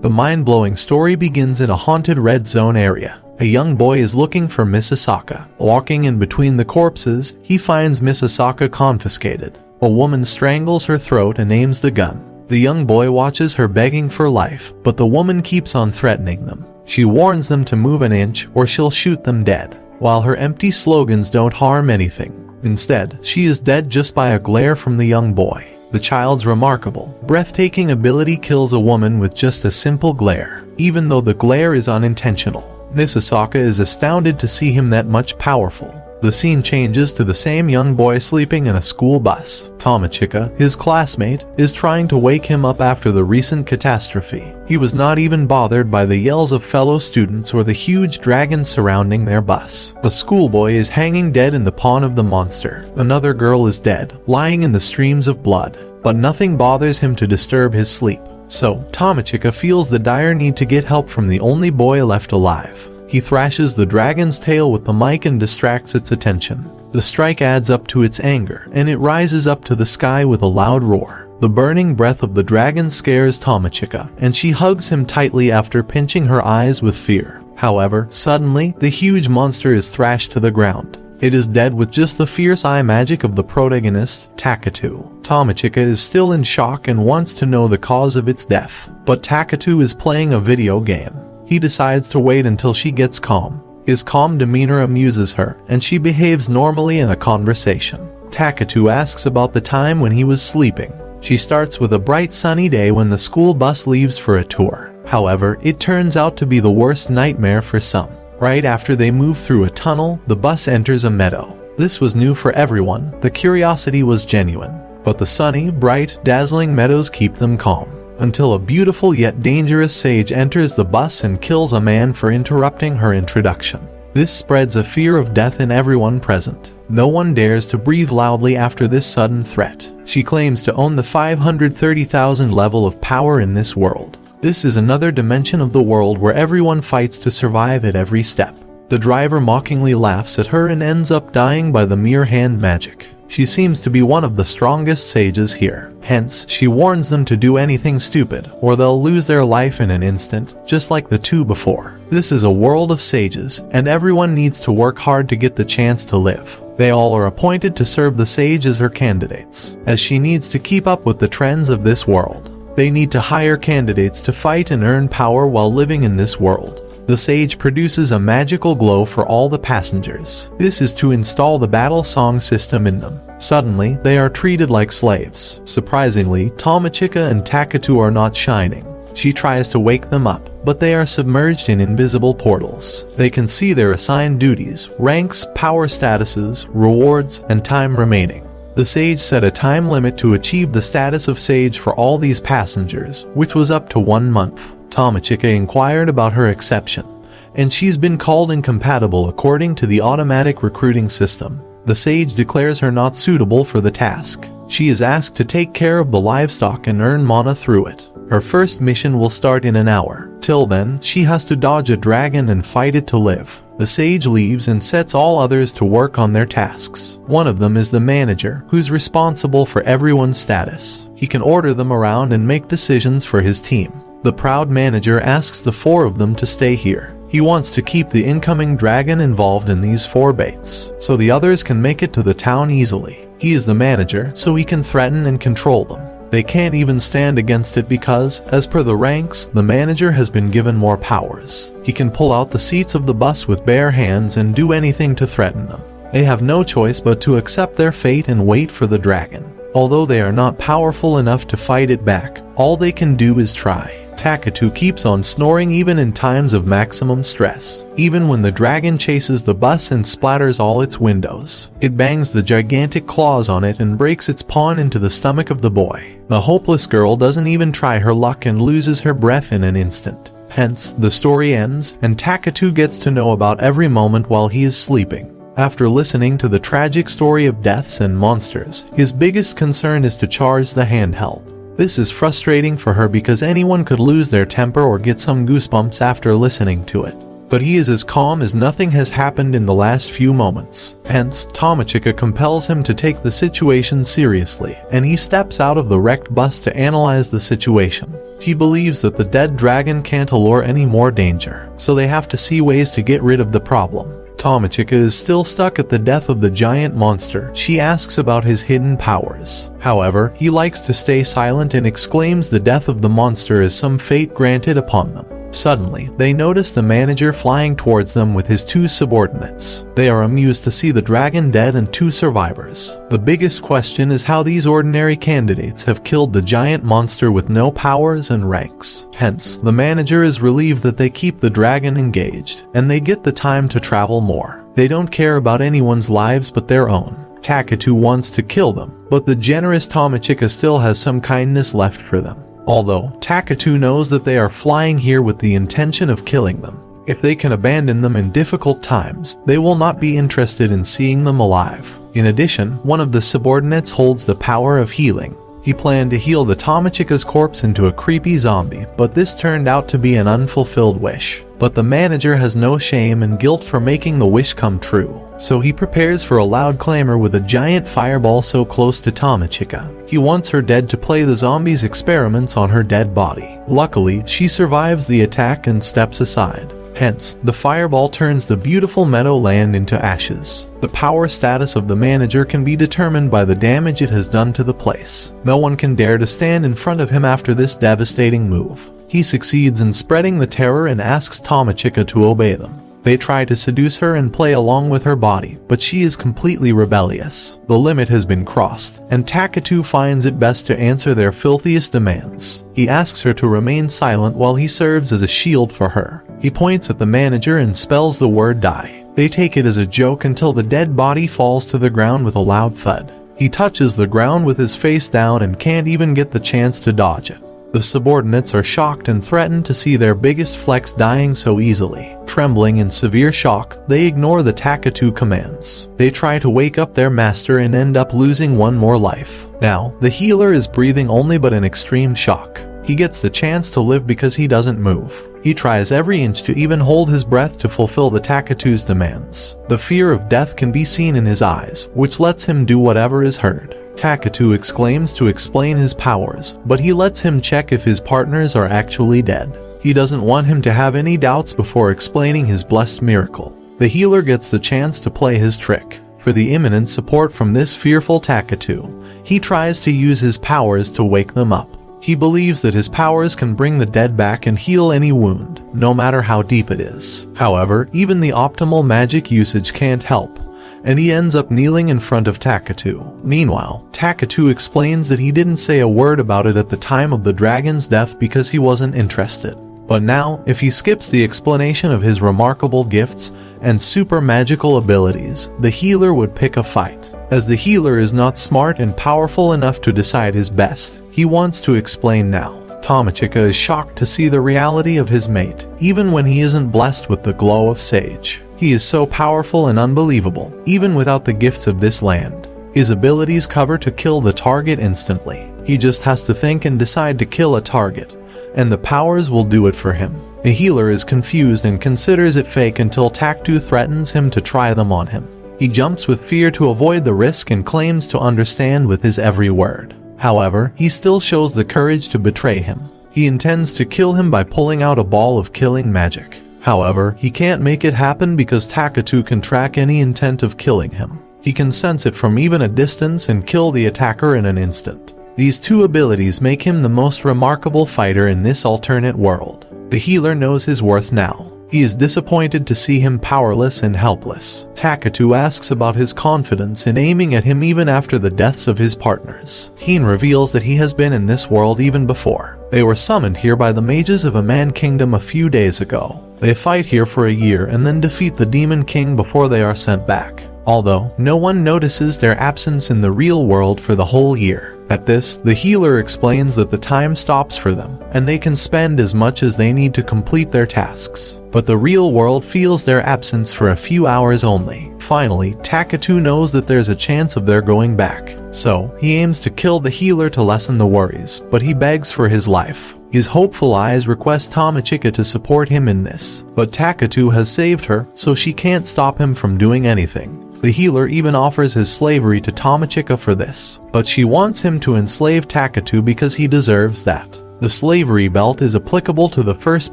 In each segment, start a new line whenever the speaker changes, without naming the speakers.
The mind-blowing story begins in a haunted red zone area. A young boy is looking for Miss Asaka. Walking in between the corpses, he finds Miss Asaka confiscated. A woman strangles her throat and aims the gun. The young boy watches her begging for life, but the woman keeps on threatening them. She warns them to move an inch or she'll shoot them dead. While her empty slogans don't harm anything, instead, she is dead just by a glare from the young boy. The child's remarkable, breathtaking ability kills a woman with just a simple glare, even though the glare is unintentional. Miss Asaka is astounded to see him that much powerful. The scene changes to the same young boy sleeping in a school bus. Tomochika, his classmate, is trying to wake him up after the recent catastrophe. He was not even bothered by the yells of fellow students or the huge dragon surrounding their bus. A schoolboy is hanging dead in the paw of the monster. Another girl is dead, lying in the streams of blood. But nothing bothers him to disturb his sleep. So, Tomochika feels the dire need to get help from the only boy left alive. He thrashes the dragon's tail with the mic and distracts its attention. The strike adds up to its anger, and it rises up to the sky with a loud roar. The burning breath of the dragon scares Tomochika, and she hugs him tightly after pinching her eyes with fear. However, suddenly, the huge monster is thrashed to the ground. It is dead with just the fierce eye magic of the protagonist, Takatu. Tomochika is still in shock and wants to know the cause of its death, but Takatu is playing a video game. He decides to wait until she gets calm. His calm demeanor amuses her, and she behaves normally in a conversation. Takatu asks about the time when he was sleeping. She starts with a bright sunny day when the school bus leaves for a tour. However, it turns out to be the worst nightmare for some. Right after they move through a tunnel, the bus enters a meadow. This was new for everyone. The curiosity was genuine. But the sunny, bright, dazzling meadows keep them calm. Until a beautiful yet dangerous sage enters the bus and kills a man for interrupting her introduction. This spreads a fear of death in everyone present. No one dares to breathe loudly after this sudden threat. She claims to own the 530,000 level of power in this world. This is another dimension of the world where everyone fights to survive at every step. The driver mockingly laughs at her and ends up dying by the mere hand magic. She seems to be one of the strongest sages here. Hence, she warns them to do anything stupid, or they'll lose their life in an instant, just like the two before. This is a world of sages, and everyone needs to work hard to get the chance to live. They all are appointed to serve the sage as her candidates, as she needs to keep up with the trends of this world. They need to hire candidates to fight and earn power while living in this world. The sage produces a magical glow for all the passengers. This is to install the battle song system in them. Suddenly, they are treated like slaves. Surprisingly, Tomochika and Takatu are not shining. She tries to wake them up, but they are submerged in invisible portals. They can see their assigned duties, ranks, power statuses, rewards, and time remaining. The sage set a time limit to achieve the status of sage for all these passengers, which was up to 1 month. Tomochika inquired about her exception, and she's been called incompatible according to the automatic recruiting system. The sage declares her not suitable for the task. She is asked to take care of the livestock and earn mana through it. Her first mission will start in an hour. Till then, she has to dodge a dragon and fight it to live. The sage leaves and sets all others to work on their tasks. One of them is the manager, who's responsible for everyone's status. He can order them around and make decisions for his team. The proud manager asks the 4 of them to stay here. He wants to keep the incoming dragon involved in these 4 baits, so the others can make it to the town easily. He is the manager, so he can threaten and control them. They can't even stand against it because, as per the ranks, the manager has been given more powers. He can pull out the seats of the bus with bare hands and do anything to threaten them. They have no choice but to accept their fate and wait for the dragon. Although they are not powerful enough to fight it back, all they can do is try. Takatu keeps on snoring even in times of maximum stress. Even when the dragon chases the bus and splatters all its windows, it bangs the gigantic claws on it and breaks its paw into the stomach of the boy. The hopeless girl doesn't even try her luck and loses her breath in an instant. Hence, the story ends, and Takatu gets to know about every moment while he is sleeping. After listening to the tragic story of deaths and monsters, his biggest concern is to charge the handheld. This is frustrating for her because anyone could lose their temper or get some goosebumps after listening to it. but he is as calm as nothing has happened in the last few moments. Hence, Tamachika compels him to take the situation seriously, and he steps out of the wrecked bus to analyze the situation. He believes that the dead dragon can't allure any more danger, so they have to see ways to get rid of the problem. Tamachika is still stuck at the death of the giant monster. She asks about his hidden powers. However, he likes to stay silent and exclaims the death of the monster is some fate granted upon them. Suddenly, they notice the manager flying towards them with his 2 subordinates. They are amused to see the dragon dead and 2 survivors. The biggest question is how these ordinary candidates have killed the giant monster with no powers and ranks. Hence, the manager is relieved that they keep the dragon engaged, and they get the time to travel more. They don't care about anyone's lives but their own. Takatu wants to kill them, but the generous Tamachika still has some kindness left for them. Although, Takatu knows that they are flying here with the intention of killing them. If they can abandon them in difficult times, they will not be interested in seeing them alive. In addition, one of the subordinates holds the power of healing. He planned to heal the Tamachika's corpse into a creepy zombie, but this turned out to be an unfulfilled wish. But the manager has no shame and guilt for making the wish come true, so he prepares for a loud clamor with a giant fireball so close to Tamachika. He wants her dead to play the zombie's experiments on her dead body. Luckily, she survives the attack and steps aside. Hence, the fireball turns the beautiful meadowland into ashes. The power status of the manager can be determined by the damage it has done to the place. No one can dare to stand in front of him after this devastating move. He succeeds in spreading the terror and asks Tamachika to obey them. They try to seduce her and play along with her body, but she is completely rebellious. The limit has been crossed, and Takatu finds it best to answer their filthiest demands. He asks her to remain silent while he serves as a shield for her. He points at the manager and spells the word die. They take it as a joke until the dead body falls to the ground with a loud thud. He touches the ground with his face down and can't even get the chance to dodge it. The subordinates are shocked and threaten to see their biggest flex dying so easily. Trembling in severe shock, they ignore the Takatu commands. They try to wake up their master and end up losing one more life. Now, the healer is breathing only but in extreme shock. He gets the chance to live because he doesn't move. He tries every inch to even hold his breath to fulfill the Takatu's demands. The fear of death can be seen in his eyes, which lets him do whatever is heard. Takatu exclaims to explain his powers, but he lets him check if his partners are actually dead. He doesn't want him to have any doubts before explaining his blessed miracle. The healer gets the chance to play his trick. For the imminent support from this fearful Takatu, he tries to use his powers to wake them up. He believes that his powers can bring the dead back and heal any wound, no matter how deep it is. However, even the optimal magic usage can't help, and he ends up kneeling in front of Takatu. Meanwhile, Takatu explains that he didn't say a word about it at the time of the dragon's death because he wasn't interested. But now, if he skips the explanation of his remarkable gifts and super magical abilities, the healer would pick a fight. As the healer is not smart and powerful enough to decide his best, he wants to explain now. Tamachika is shocked to see the reality of his mate, even when he isn't blessed with the glow of sage. He is so powerful and unbelievable, even without the gifts of this land. His abilities cover to kill the target instantly. He just has to think and decide to kill a target, and the powers will do it for him. The healer is confused and considers it fake until Takatu threatens him to try them on him. He jumps with fear to avoid the risk and claims to understand with his every word. However, he still shows the courage to betray him. He intends to kill him by pulling out a ball of killing magic. However, he can't make it happen because Takatu can track any intent of killing him. He can sense it from even a distance and kill the attacker in an instant. These two abilities make him the most remarkable fighter in this alternate world. The healer knows his worth now. He is disappointed to see him powerless and helpless. Takatu asks about his confidence in aiming at him even after the deaths of his partners. Heen reveals that he has been in this world even before. They were summoned here by the mages of a man kingdom a few days ago. They fight here for a year and then defeat the demon king before they are sent back. Although, no one notices their absence in the real world for the whole year. At this, the healer explains that the time stops for them, and they can spend as much as they need to complete their tasks. But the real world feels their absence for a few hours only. Finally, Takatu knows that there's a chance of their going back. So, he aims to kill the healer to lessen the worries, but he begs for his life. His hopeful eyes request Tamachika to support him in this, but Takatu has saved her, so she can't stop him from doing anything. The healer even offers his slavery to Tamachika for this, but she wants him to enslave Takatu because he deserves that. The slavery belt is applicable to the first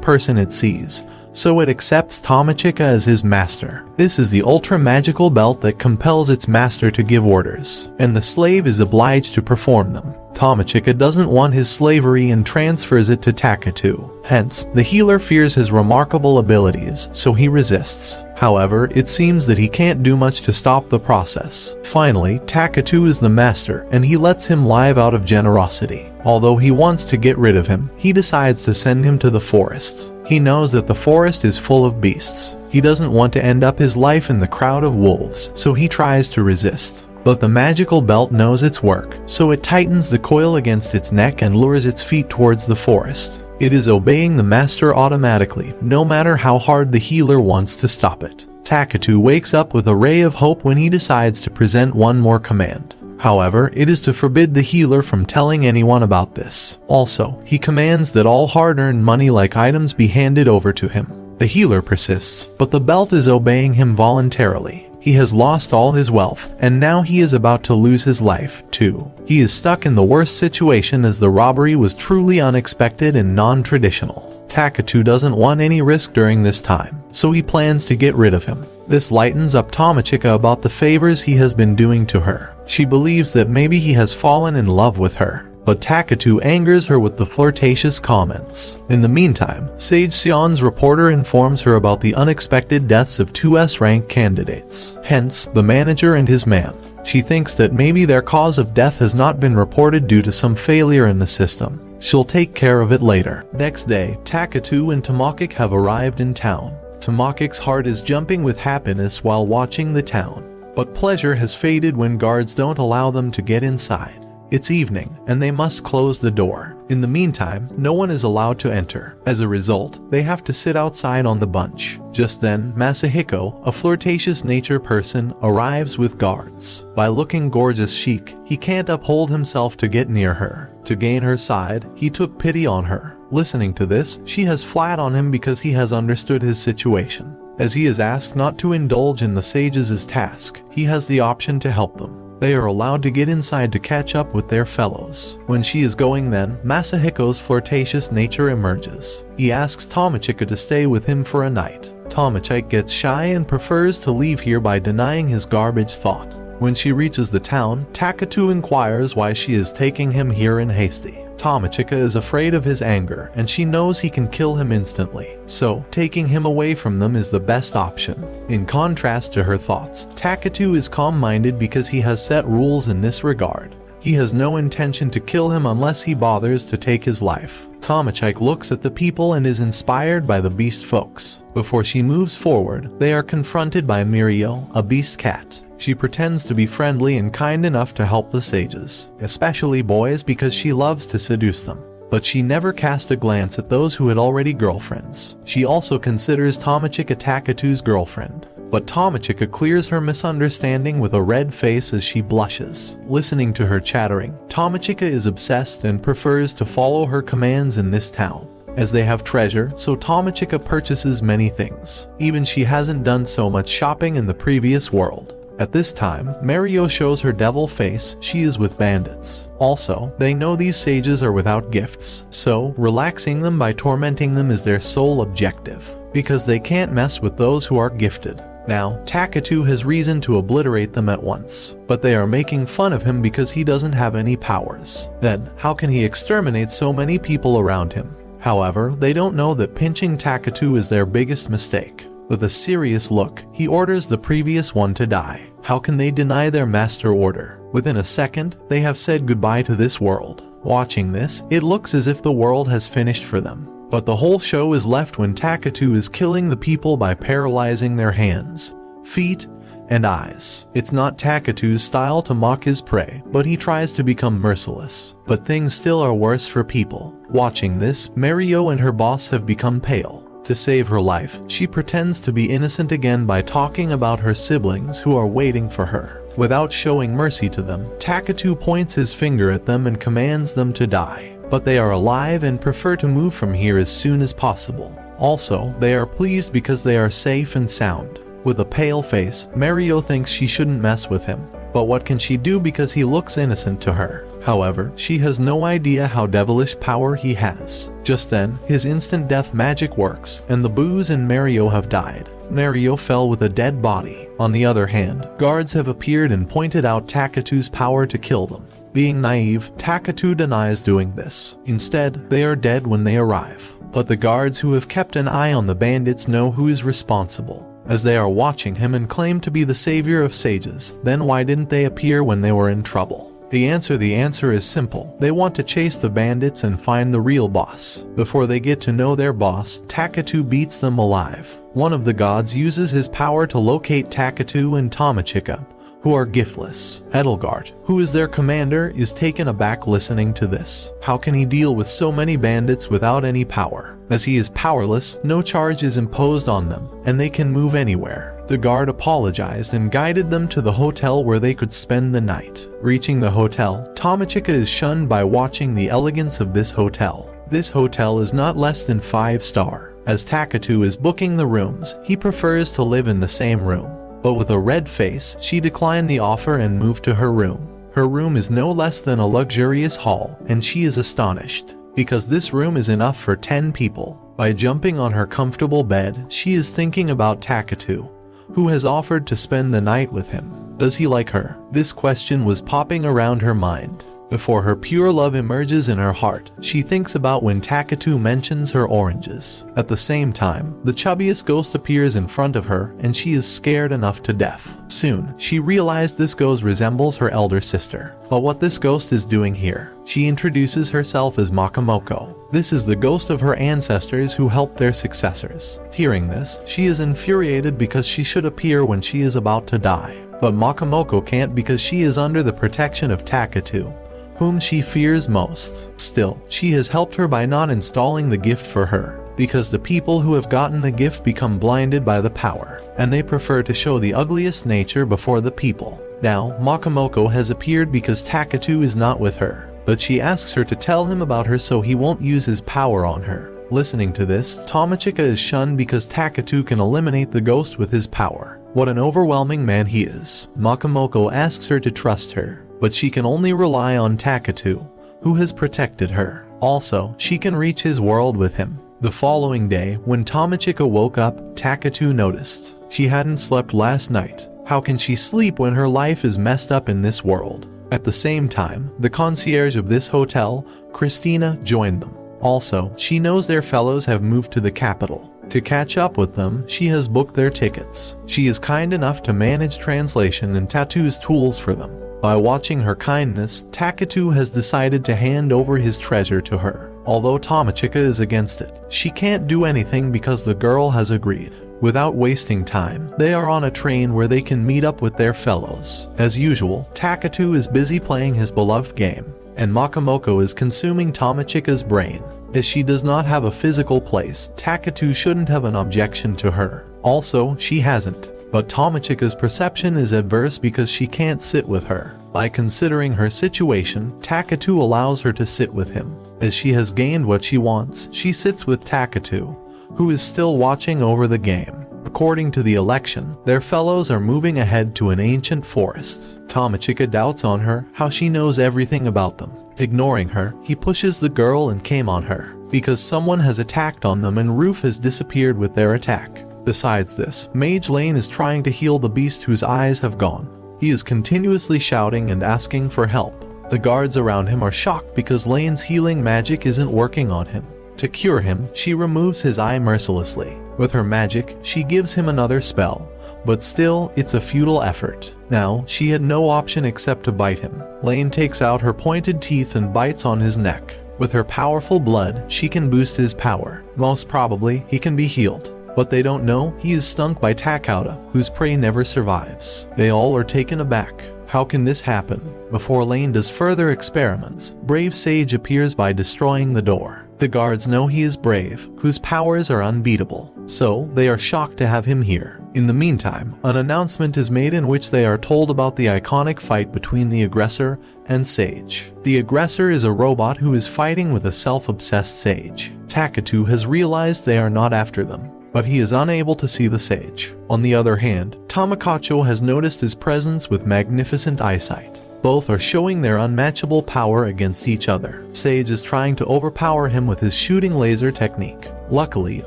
person it sees, so it accepts Tamachika as his master. This is the ultra-magical belt that compels its master to give orders, and the slave is obliged to perform them. Tamachika doesn't want his slavery and transfers it to Takatu. Hence, the healer fears his remarkable abilities, so he resists. However, it seems that he can't do much to stop the process. Finally, Takatu is the master, and he lets him live out of generosity. Although he wants to get rid of him, he decides to send him to the forest. He knows that the forest is full of beasts. He doesn't want to end up his life in the crowd of wolves, so he tries to resist. But the magical belt knows its work, so it tightens the coil against its neck and lures its feet towards the forest. It is obeying the master automatically, no matter how hard the healer wants to stop it. Takatu wakes up with a ray of hope when he decides to present one more command. However, it is to forbid the healer from telling anyone about this. Also, he commands that all hard-earned money like items be handed over to him. The healer persists, but the belt is obeying him voluntarily. He has lost all his wealth, and now he is about to lose his life, too. He is stuck in the worst situation as the robbery was truly unexpected and non-traditional. Takatu doesn't want any risk during this time, so he plans to get rid of him. This lightens up Tamachika about the favors he has been doing to her. She believes that maybe he has fallen in love with her, but Takatu angers her with the flirtatious comments. In the meantime, Sage Sion's reporter informs her about the unexpected deaths of two S-rank candidates, hence the manager and his man. She thinks that maybe their cause of death has not been reported due to some failure in the system. She'll take care of it later. Next day, Takatu and Tomakik have arrived in town. Tomakik's heart is jumping with happiness while watching the town, but pleasure has faded when guards don't allow them to get inside. It's evening, and they must close the door. In the meantime, no one is allowed to enter. As a result, they have to sit outside on the bunch. Just then, Masahiko, a flirtatious nature person, arrives with guards. By looking gorgeous chic, he can't uphold himself to get near her. To gain her side, he took pity on her. Listening to this, she has flat on him because he has understood his situation. As he is asked not to indulge in the sages' task, he has the option to help them. They are allowed to get inside to catch up with their fellows. When she is going then, Masahiko's flirtatious nature emerges. He asks Tamachika to stay with him for a night. Tamachika gets shy and prefers to leave here by denying his garbage thought. When she reaches the town, Takatu inquires why she is taking him here in hasty. Tamachika is afraid of his anger, and she knows he can kill him instantly, so taking him away from them is the best option. In contrast to her thoughts, Takatu is calm-minded because he has set rules in this regard. He has no intention to kill him unless he bothers to take his life. Tamachika looks at the people and is inspired by the beast folks. Before she moves forward, they are confronted by Mirio, a beast cat. She pretends to be friendly and kind enough to help the sages, especially boys, because she loves to seduce them. But she never cast a glance at those who had already girlfriends. She also considers Tamachika Takatu's girlfriend. But Tamachika clears her misunderstanding with a red face as she blushes. Listening to her chattering, Tamachika is obsessed and prefers to follow her commands in this town. As they have treasure, so Tamachika purchases many things. Even she hasn't done so much shopping in the previous world. At this time, Mario shows her devil face. She is with bandits. Also, they know these sages are without gifts, so relaxing them by tormenting them is their sole objective, because they can't mess with those who are gifted. Now, Takatu has reason to obliterate them at once, but they are making fun of him because he doesn't have any powers. Then, how can he exterminate so many people around him? However, they don't know that pinching Takatu is their biggest mistake. With a serious look, he orders the previous one to die. How can they deny their master order? Within a second, they have said goodbye to this world. Watching this, it looks as if the world has finished for them. But the whole show is left when Takatu is killing the people by paralyzing their hands, feet, and eyes. It's not Takatu's style to mock his prey, but he tries to become merciless. But things still are worse for people. Watching this, Mario and her boss have become pale. To save her life, she pretends to be innocent again by talking about her siblings who are waiting for her. Without showing mercy to them, Takatu points his finger at them and commands them to die. but they are alive and prefer to move from here as soon as possible. Also, they are pleased because they are safe and sound. With a pale face, Mario thinks she shouldn't mess with him. But what can she do because he looks innocent to her? However, she has no idea how devilish power he has. Just then, his instant death magic works, and the Boos and Mario have died. Mario fell with a dead body. On the other hand, guards have appeared and pointed out Takatu's power to kill them. Being naive, Takatu denies doing this. Instead, they are dead when they arrive. But the guards who have kept an eye on the bandits know who is responsible, as they are watching him and claim to be the savior of sages. Then why didn't they appear when they were in trouble? The answer is simple. They want to chase the bandits and find the real boss. Before they get to know their boss, Takatu beats them alive. One of the gods uses his power to locate Takatu and Tamachika, who are giftless. Edelgard, who is their commander, is taken aback listening to this. How can he deal with so many bandits without any power? As he is powerless, no charge is imposed on them, and they can move anywhere. The guard apologized and guided them to the hotel where they could spend the night. Reaching the hotel, Tamachika is shunned by watching the elegance of this hotel. This hotel is not less than 5-star. As Takatu is booking the rooms, he prefers to live in the same room. But with a red face, she declined the offer and moved to her room. Her room is no less than a luxurious hall, and she is astonished, because this room is enough for 10 people. By jumping on her comfortable bed, she is thinking about Takatu, who has offered to spend the night with him. Does he like her? This question was popping around her mind. Before her pure love emerges in her heart, she thinks about when Takatu mentions her oranges. At the same time, the chubbiest ghost appears in front of her, and she is scared enough to death. Soon, she realized this ghost resembles her elder sister. But what this ghost is doing here? She introduces herself as Makamoko. This is the ghost of her ancestors who helped their successors. Hearing this, she is infuriated because she should appear when she is about to die. But Makamoko can't because she is under the protection of Takatu, whom she fears most. Still, she has helped her by not installing the gift for her, because the people who have gotten the gift become blinded by the power, and they prefer to show the ugliest nature before the people. Now, Makamoko has appeared because Takatu is not with her, but she asks her to tell him about her so he won't use his power on her. Listening to this, Tamachika is shunned because Takatu can eliminate the ghost with his power. What an overwhelming man he is. Makamoko asks her to trust her, but she can only rely on Takatu, who has protected her. Also, she can reach his world with him. The following day, when Tamachika woke up, Takatu noticed she hadn't slept last night. How can she sleep when her life is messed up in this world? At the same time, the concierge of this hotel, Christina, joined them. Also, she knows their fellows have moved to the capital. To catch up with them, she has booked their tickets. She is kind enough to manage translation and Tatu's tools for them. By watching her kindness, Takatu has decided to hand over his treasure to her. Although Tamachika is against it, she can't do anything because the girl has agreed. Without wasting time, they are on a train where they can meet up with their fellows. As usual, Takatu is busy playing his beloved game, and Makamoko is consuming Tamachika's brain. As she does not have a physical place, Takatu shouldn't have an objection to her. Also, she hasn't. But Tamachika's perception is adverse because she can't sit with her. By considering her situation, Takatu allows her to sit with him. As she has gained what she wants, she sits with Takatu, who is still watching over the game. According to the election, their fellows are moving ahead to an ancient forest. Tamachika doubts on her how she knows everything about them. Ignoring her, he pushes the girl and came on her, because someone has attacked on them and Roof has disappeared with their attack. Besides this, Mage Lane is trying to heal the beast whose eyes have gone. He is continuously shouting and asking for help. The guards around him are shocked because Lane's healing magic isn't working on him. To cure him, she removes his eye mercilessly. With her magic, she gives him another spell, but still, it's a futile effort. Now, she had no option except to bite him. Lane takes out her pointed teeth and bites on his neck. With her powerful blood, she can boost his power. Most probably, he can be healed. But they don't know he is stunk by Takauda, whose prey never survives. They all are taken aback. How can this happen? Before Lane does further experiments, Brave Sage appears by destroying the door. The guards know he is brave, whose powers are unbeatable, so they are shocked to have him here. In the meantime, an announcement is made in which they are told about the iconic fight between the aggressor and Sage. The aggressor is a robot who is fighting with a self-obsessed Sage. Takatu has realized they are not after them, but he is unable to see the Sage. On the other hand, Tamakacho has noticed his presence with magnificent eyesight. Both are showing their unmatchable power against each other. Sage is trying to overpower him with his shooting laser technique. Luckily,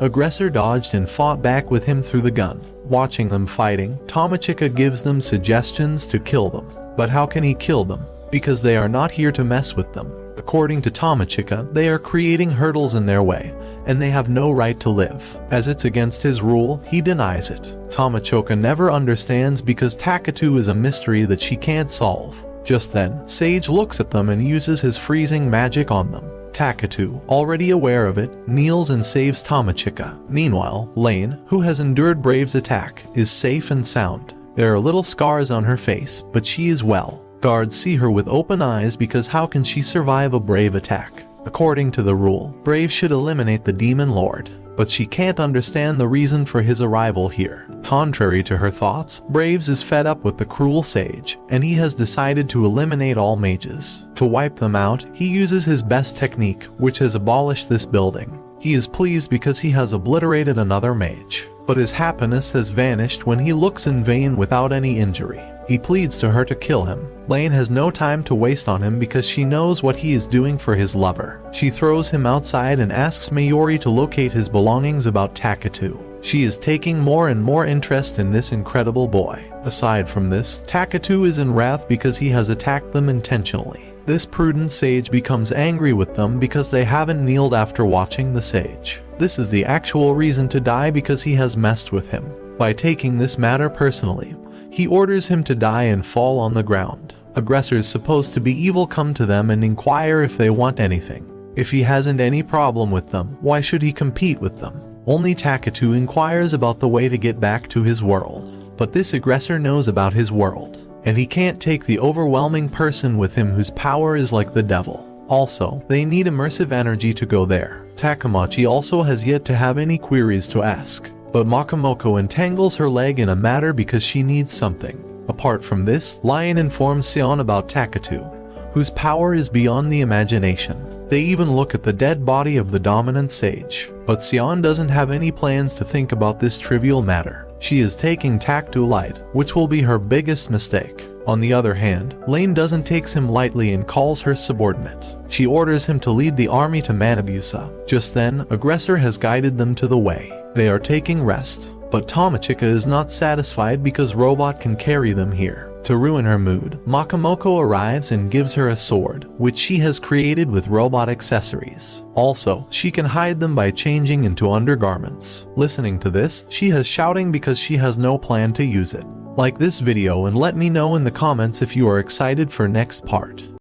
aggressor dodged and fought back with him through the gun. Watching them fighting, Tamachika gives them suggestions to kill them. But how can he kill them? Because they are not here to mess with them. According to Tamachika, they are creating hurdles in their way, and they have no right to live. As it's against his rule, he denies it. Tamachoka never understands because Takatu is a mystery that she can't solve. Just then, Sage looks at them and uses his freezing magic on them. Takatu, already aware of it, kneels and saves Tamachika. Meanwhile, Lane, who has endured Brave's attack, is safe and sound. There are little scars on her face, but she is well. Guards see her with open eyes because how can she survive a Brave attack? According to the rule, Brave should eliminate the Demon Lord, but she can't understand the reason for his arrival here. Contrary to her thoughts, Braves is fed up with the cruel Sage, and he has decided to eliminate all mages. To wipe them out, he uses his best technique, which has abolished this building. He is pleased because he has obliterated another mage, but his happiness has vanished when he looks in vain without any injury. He pleads to her to kill him. Lane has no time to waste on him because she knows what he is doing for his lover. She throws him outside and asks Mayuri to locate his belongings about Takatu. She is taking more and more interest in this incredible boy. Aside from this, Takatu is in wrath because he has attacked them intentionally. This prudent Sage becomes angry with them because they haven't kneeled after watching the Sage. This is the actual reason to die because he has messed with him. By taking this matter personally, he orders him to die and fall on the ground. Aggressors supposed to be evil come to them and inquire if they want anything. If he hasn't any problem with them, why should he compete with them? Only Takatu inquires about the way to get back to his world. But this aggressor knows about his world, and he can't take the overwhelming person with him whose power is like the devil. Also, they need immersive energy to go there. Takamachi also has yet to have any queries to ask. But Makamoko entangles her leg in a matter because she needs something. Apart from this, Lion informs Sion about Takatu, whose power is beyond the imagination. They even look at the dead body of the dominant Sage. But Sion doesn't have any plans to think about this trivial matter. She is taking Takatu light, which will be her biggest mistake. On the other hand, Lane doesn't take him lightly and calls her subordinate. She orders him to lead the army to Manabusa. Just then, Aggressor has guided them to the way. They are taking rest, but Tamachika is not satisfied because Robot can carry them here. To ruin her mood, Makamoko arrives and gives her a sword, which she has created with robot accessories. Also, she can hide them by changing into undergarments. Listening to this, she has shouting because she has no plan to use it. Like this video and let me know in the comments if you are excited for next part.